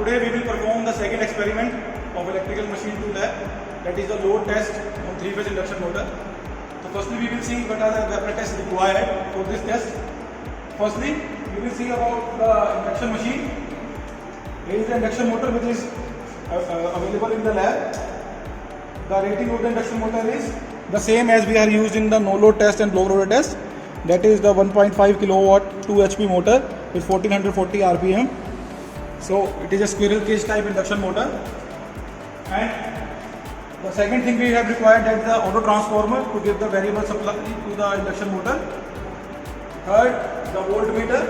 today we will perform the second experiment of electrical machine tool lab, that is the load test on 3-phase induction motor. So firstly we will see what are the apparatus required for this test. Firstly we will see about the induction machine. Here is the induction motor which is available in the lab. The rating of the induction motor is the same as we are used in the no load test and low load test. That is the 1.5 kilowatt 2 HP motor with 1440 RPM. So it is a squirrel cage type induction motor. And the second thing we have required, that is the auto transformer to give the variable supply to the induction motor. Third, the voltmeter.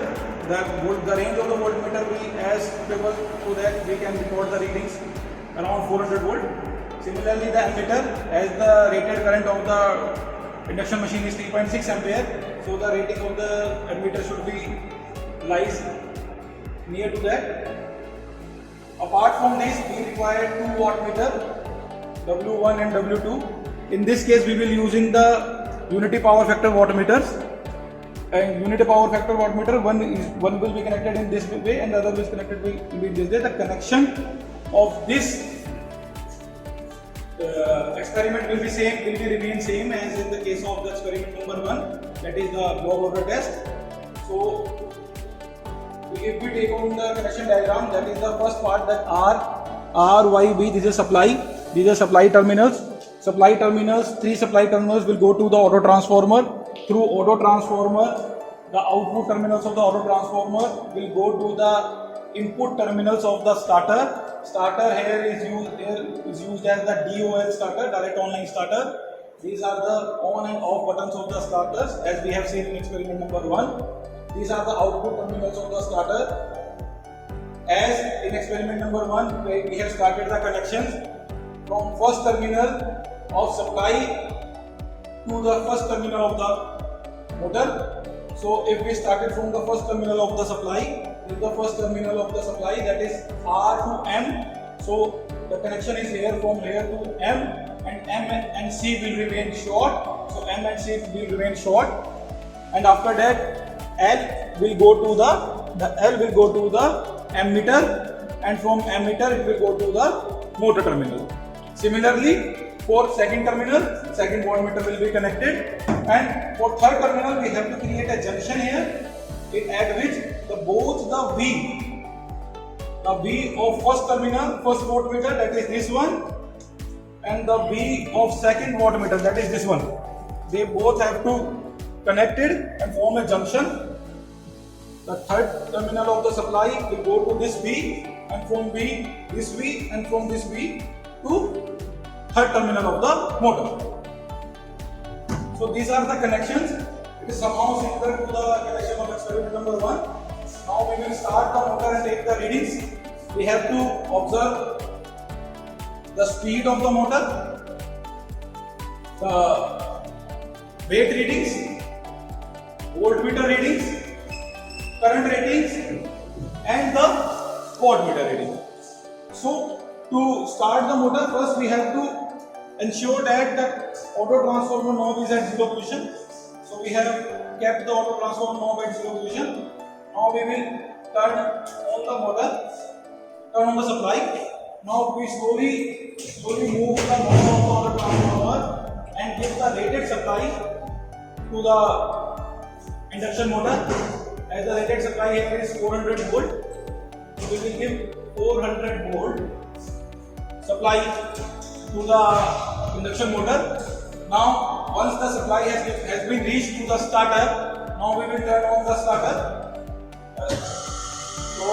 The range of the voltmeter will be as suitable so that we can record the readings around 400 volt. Similarly, the ammeter, as the rated current of the induction machine is 3.6 ampere, so the rating of the ammeter should be lies near to that. Apart from this, we require 2 wattmeter, W1 and W2. In this case, we will using the unity power factor wattmeters. And unity power factor wattmeter, one will be connected in this way and the other is connected in this way. The connection of this experiment will remain same as in the case of the experiment number 1, that is the low order test. So if we take on the connection diagram, that is the first part, that R, Y, B, this is supply. These are supply terminals. 3 supply terminals will go to the auto transformer. Through auto transformer, the output terminals of the auto transformer will go to the input terminals of the starter. Starter here is used as the DOL starter, direct online starter. These are the on and off buttons of the starters, as we have seen in experiment number 1. These are the output terminals of the starter. As in experiment number 1, we have started the connections from first terminal of supply to the first terminal of the motor. So if we started from the first terminal of the supply, that is R to M. So the connection is here from here to M, and M and C will remain short. So M and C will remain short, and after that L will go to the ammeter, and from ammeter it will go to the motor terminal. Similarly, for second terminal, second voltmeter will be connected, and for third terminal we have to create a junction here, at which both the V of first terminal, first voltmeter, that is this one, and the V of second voltmeter, that is this one, they both have to connected and form a junction. The third terminal of the supply will go to this V, and from V this V, and from this V to third terminal of the motor. So these are the connections. It is somehow similar to the connection of experiment number 1. Now we will start the motor and take the readings. We have to observe the speed of the motor, the weight readings, voltmeter readings, current ratings, and the wattmeter reading. So to start the motor, first we have to ensure that the auto transformer knob is at 0 position. So we have kept the auto transformer knob at 0 position. Now we will turn on the motor, turn on the supply. Now we slowly move the knob of the auto transformer and give the rated supply to the induction motor. As the rated supply here is 400 volt, so we will give 400 volt supply to the induction motor. Now once the supply has been reached to the starter, now we will turn on the starter. So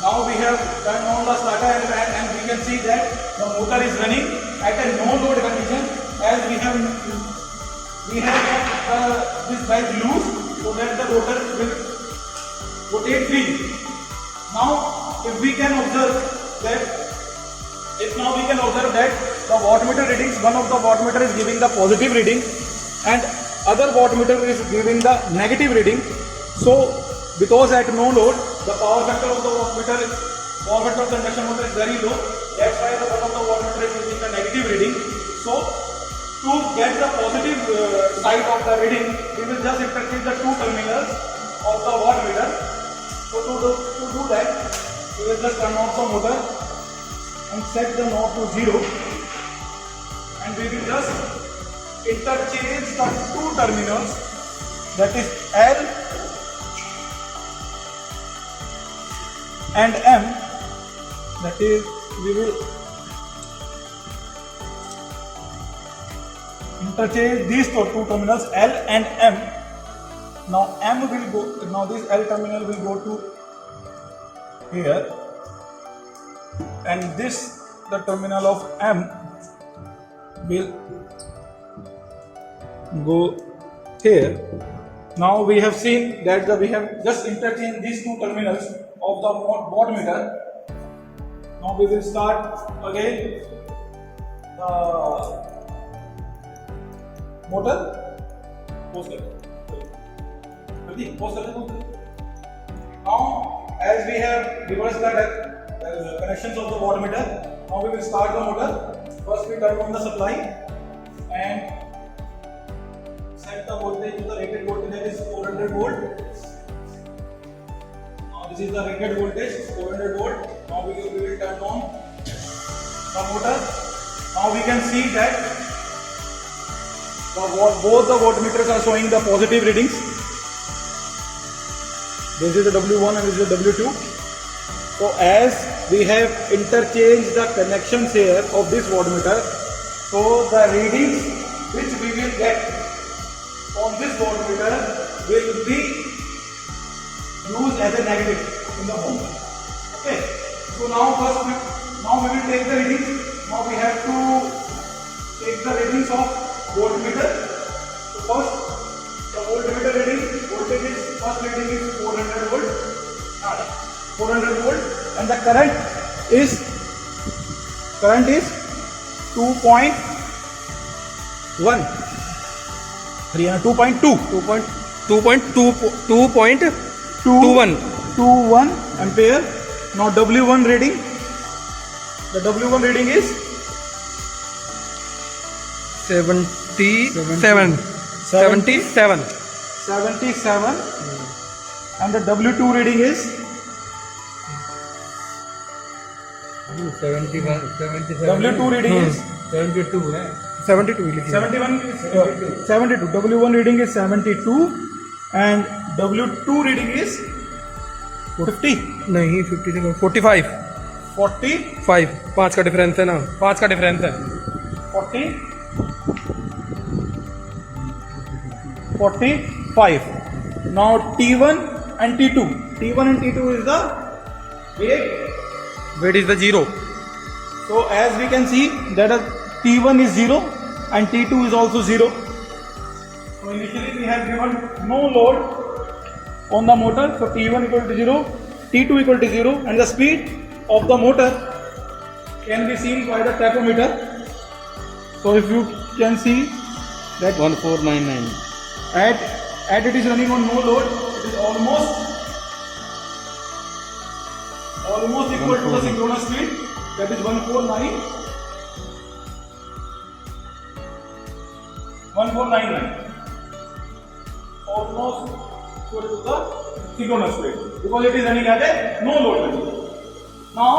now we have turned on the starter, and we can see that the motor is running at a no load condition, as we have this valve loose so that the rotor will rotate freely. Now if we can observe that the wattmeter readings, one of the wattmeter is giving the positive reading and other wattmeter is giving the negative reading. So because at no load, the power factor of the induction motor is very low, that's why the one of the wattmeter is giving the negative reading. So to get the positive side of the reading, we will just interchange the 2 terminals of the wattmeter. So to do that, We will just turn off the motor and set the knob to 0, and we will just interchange the two terminals, that is L and M, that is we will interchange these two terminals L and M. Now M will go, now this L terminal will go to here, and this, the terminal of M will go here. Now we have seen that we have just interchanged these two terminals of the watt meter. Now we will start again the motor. Now, as we have reversed the connections of the watt meter, now we will start the motor. First we turn on the supply and set the voltage to the rated voltage, that is 400 volt. Now this is the rated voltage, 400 volt. Now we will turn on the motor. Now we can see that both the wattmeters are showing the positive readings. This is the W1 and this is the W2. So as we have interchanged the connections here of this wattmeter, so the readings which we will get on this wattmeter will be used as a negative in the home. Okay. So now we will take the readings. Now we have to take the readings of voltmeter. So first, the voltmeter reading, first reading is 400 volt, 400 volt, and the current is 2.1, 2.21 ampere. Now W1 reading, the W1 reading is 77, and the W2 reading is 71, W2 reading is 72 है 72. 72. W1 reading is 72 and W2 reading is 50. नहीं 50 से 45 5 का difference है ना, 5 का difference है 45. Now T1 and T2. T1 and T2 is the weight is the 0. So as we can see that T1 is 0 and T2 is also 0. So initially we have given no load on the motor. So T1 equal to 0, T2 equal to 0, and the speed of the motor can be seen by the tachometer. So if you can see that 1499 at it is running on no load, it is almost equal to the synchronous speed, that is 1499, almost equal to the synchronous speed, because it is running at a no load level. Now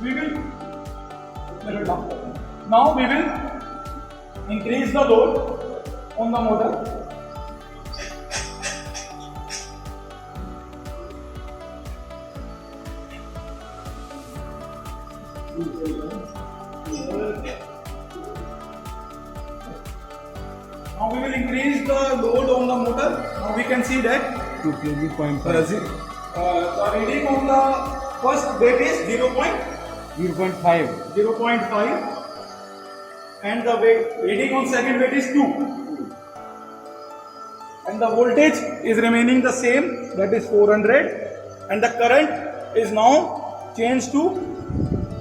we will increase the load on the motor. Now we will increase the load on the motor. Now we can see that 2 kg point the reading on the first weight is 0.5, and the reading on second weight is 2, and the voltage is remaining the same, that is 400, and the current is now changed to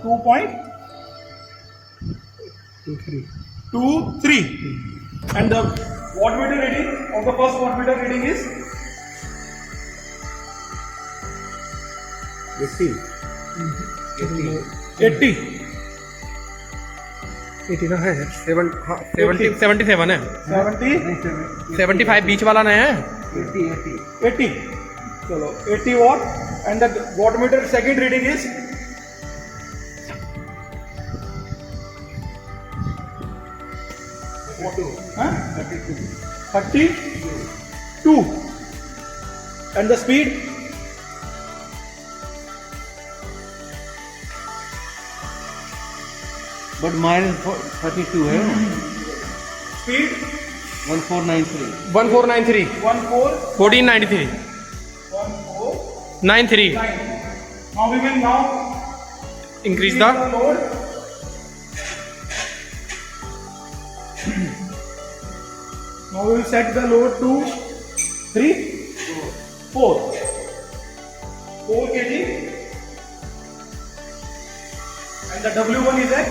2.23, and the wattmeter reading of the first wattmeter reading is 80 ना है 77 है 75 बीच वाला ना है 80. चलो 80 watt And the wattmeter second reading is huh? 32. And the speed but minus 32 है speed 1493 14 1493 93 9. Now we will now increase the load. Now we will set the load to 4 kg, and the W1 is at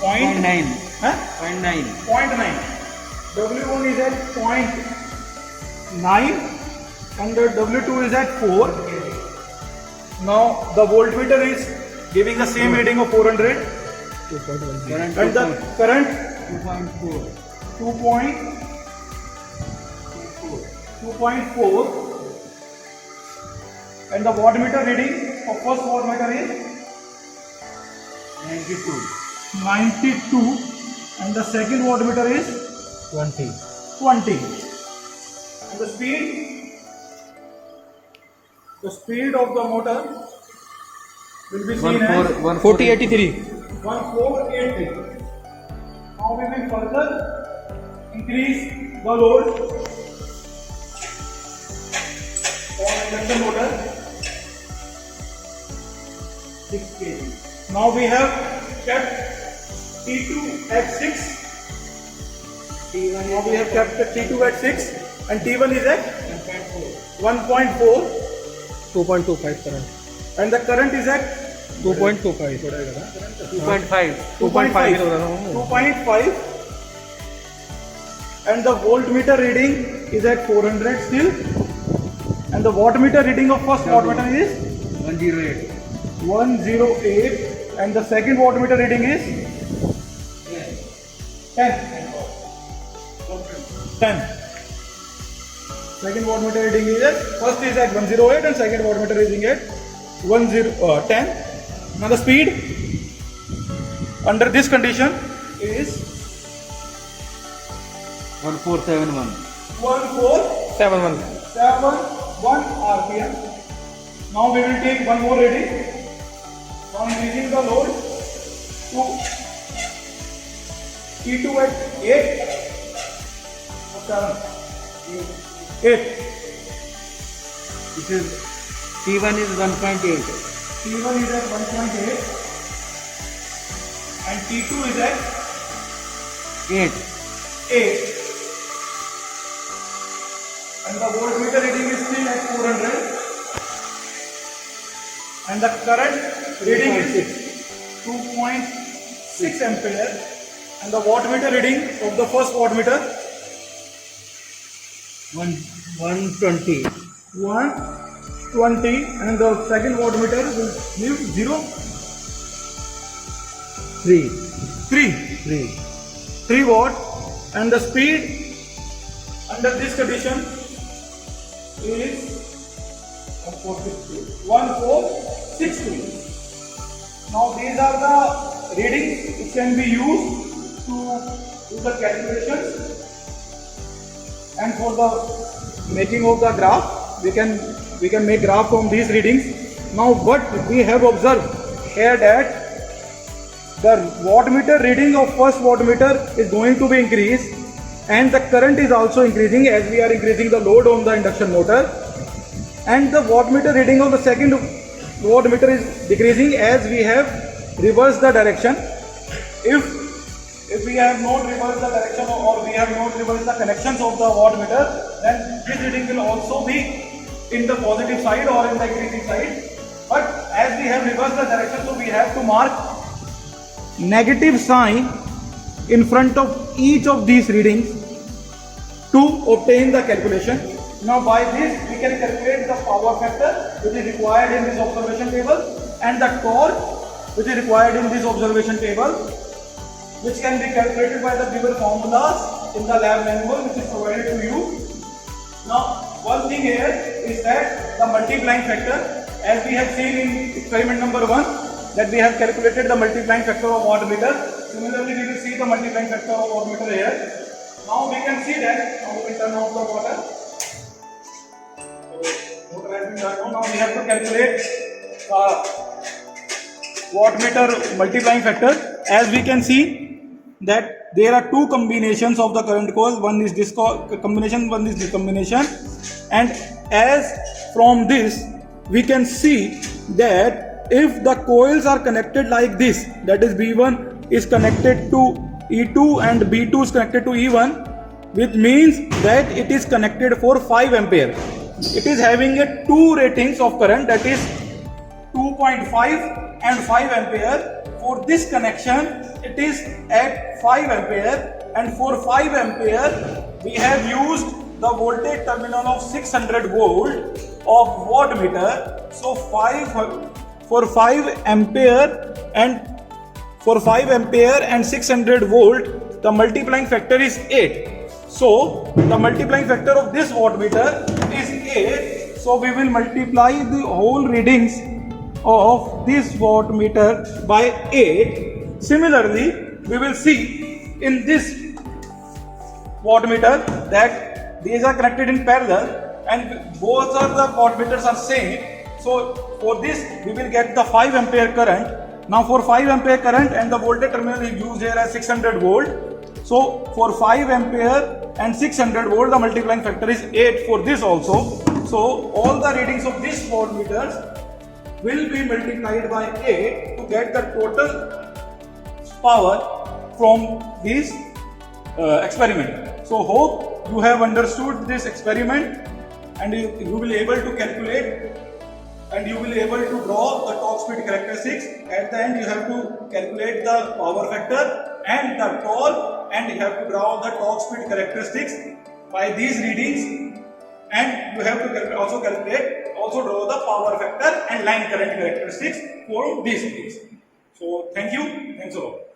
0.9. Huh? 0.9. W1 is at 0.9 and the W2 is at 4. Now the voltmeter is giving the same reading of 400 and the current 2.4 and the wattmeter reading of first wattmeter is 92 and the second wattmeter is 20 and the speed of the motor will be seen as 4083 1483. Now we will further increase the load for induction motor 6 kg. Now we have kept T2 at 6. Now we have kept T2 at 6 and T1 is at 1.4 2.25 current and the current is at 2.25 2.5 and the voltmeter reading is at 400 still and the wattmeter reading of first wattmeter is 108 and the second wattmeter reading is 10. Second wattmeter reading is at first is at 108 and second wattmeter reading at 10. Now the speed under this condition is 1471 1471 RPM. Now we will take one more reading. Now increasing the load to T2 at 8 or 7. 8. This is T1 is 1.8 T1 is at 1.8 and T2 is at 8 and the voltmeter reading is still at 400 and the current reading is 2.6 ampere and the wattmeter reading of the first wattmeter 120 and the second wattmeter will give 3 watt and the speed under this condition is 1462. Now these are the readings which can be used to do the calculations and for the making of the graph we can make graph from these readings. Now what we have observed here that the wattmeter reading of first wattmeter is going to be increased and the current is also increasing as we are increasing the load on the induction motor and the wattmeter reading of the second wattmeter is decreasing as we have reversed the direction. If we have not reversed the direction or we have not reversed the connections of the wattmeter, then this reading will also be in the positive side or in the increasing side. But as we have reversed the direction, so we have to mark negative sign in front of each of these readings to obtain the calculation. Now by this we can calculate the power factor which is required in this observation table and the torque which is required in this observation table, which can be calculated by the given formulas in the lab manual which is provided to you. Now One thing here is that the multiplying factor, as we have seen in experiment number 1, that we have calculated the multiplying factor of wattmeter. Similarly, we will see the multiplying factor of wattmeter here. Now we can see that, now we will turn off the water. So, water has been turned on. Now we have to calculate wattmeter multiplying factor. As we can see that there are two combinations of the current coil. One is this combination, one is this combination. And as from this, we can see that if the coils are connected like this, that is B1 is connected to E2 and B2 is connected to E1, which means that it is connected for 5 ampere. It is having a two ratings of current, that is 2.5 and 5 ampere. For this connection, it is at 5 ampere, and for 5 ampere we have used the voltage terminal of 600 volt of wattmeter. So for 5 ampere and 600 volt, the multiplying factor is 8. So the multiplying factor of this wattmeter is 8. So we will multiply the whole readings of this wattmeter by 8. Similarly, we will see in this wattmeter that these are connected in parallel and both of the wattmeters are same. So for this we will get the 5 ampere current. Now for 5 ampere current, and the voltage terminal is used here as 600 volt. So for 5 ampere and 600 volt, the multiplying factor is 8 for this also. So all the readings of these wattmeters will be multiplied by 8 to get the total power from this experiment. So hope you have understood this experiment, and you will be able to calculate and you will be able to draw the torque speed characteristics. At the end you have to calculate the power factor and the torque, and you have to draw the torque speed characteristics by these readings, and you have to also draw the power factor and line current characteristics for these readings. So thank you, thanks a lot.